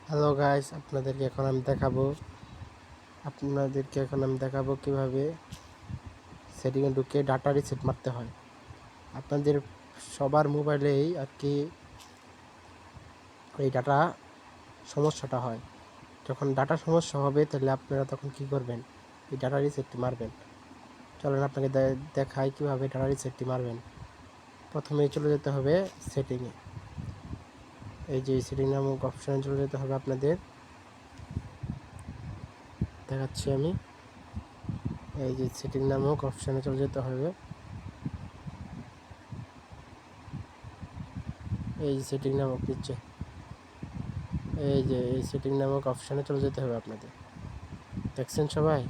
Hello guys, আপনাদেরকে এখন আমি দেখাবো কিভাবে সেটিংয়ে ঢুকে ডাটা রিসেট মারতে হয়। আপনাদের সবার মোবাইলেই আর কি এই ডাটা সমস্যাটা হয়। যখন ডাটা সমস্যা হবে তাহলে আপনারা তখন কি করবেন? এই ডাটা রিসেটটি মারবেন। চলেন আপনাকে দেখাই কিভাবে ডাটা রিসেটটি মারবেন। প্রথমেই চলে যেতে হবে সেটিংয়ে। এই যে সেটিং নামক অপশানে চলে যেতে হবে আপনাদের। দেখাচ্ছি আমি। এই যে সেটিং নামক অপশানে চলে যেতে হবে। এই সেটিং নামক নিচে এই সেটিং নামক অপশানে চলে যেতে হবে আপনাদের। দেখছেন সবাই?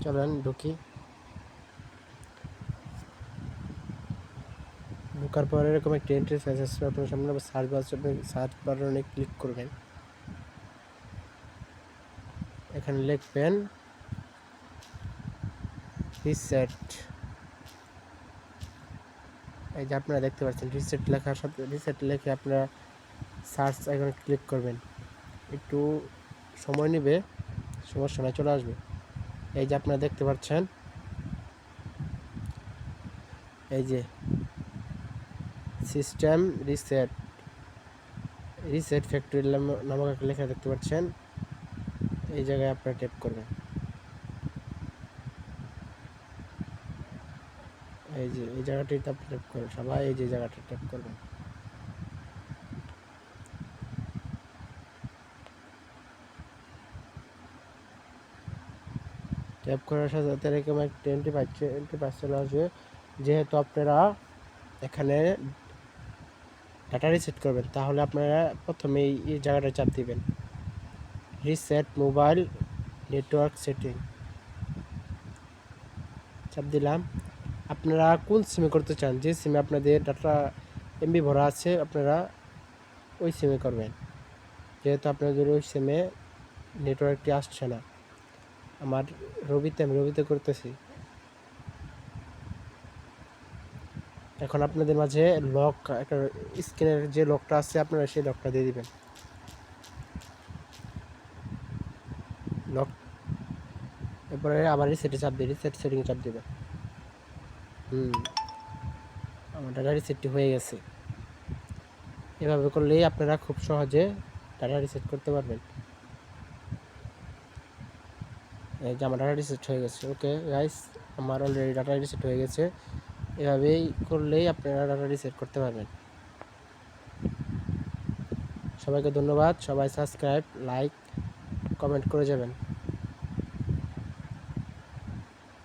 চলেন ঢুকি। ঢোকার পর এরকম একটা ইন্টারফেস আসবে আপনার সামনে। সার্চ বাটনে ক্লিক করবেন। এখানে লিখবেন রিসেট। এই যে আপনারা দেখতে পাচ্ছেন রিসেট লেখার সাথে রিসেট লিখে আপনারা সার্চ আইকনে ক্লিক করবেন। একটু সময় নেবে, সমস্যা নয়, চলে আসবে। এই যে আপনারা দেখতে পাচ্ছেন, এই যে সিস্টেম রিসেট ফ্যাক্টরি নামক একটা লেখা দেখতে পাচ্ছেন। এই জায়গায় আপনারা ট্যাপ করবেন। এই যে এই জায়গাটিতে আপনি ট্যাপ করবেন। সবাই এই যে জায়গাটা ট্যাপ করবেন। ট্যাপ করার সাথে সাথে এরকম একটা ইন্টারফেস চলে আসবে। যেহেতু আপনারা এখানে ডাটা রিসেট করবেন, তাহলে আপনারা প্রথমে এই জায়গাটা চাপ দিবেন, রিসেট মোবাইল নেটওয়ার্ক সেটিং। চাপ দিলাম। আপনারা কোন সিমে করতে চান, যে সিমে আপনাদের ডাটা এমবি ভরা আছে আপনারা ওই সিমে করবেন। যেহেতু আপনাদের ওই সিমে নেটওয়ার্কটি আসছে না, আমি রবিতে করতেছি। এখন আপনাদের মাঝে লক, একটা স্ক্রিনের যে লকটা আছে আপনারা সেই লকটা দিয়ে দিবেন। লক, এরপরে আবার রিসেটে চাপ দিয়ে রিসেট সেটিং চাপ দিবেন। আমার ডাটা রিসেটটি হয়ে গেছে। এভাবে করলেই আপনারা খুব সহজে ডাটা রিসেট করতে পারবেন। এই যে আমার ডাটা রিসেট হয়ে গেছে। ওকে গাইস, আমার অলরেডি ডাটা রিসেট হয়ে গেছে। এভাবেই করলেই আপনারা ডাটা রিসেট করতে পারবেন। সবাইকে ধন্যবাদ। সবাই সাবস্ক্রাইব, লাইক, কমেন্ট করে যাবেন।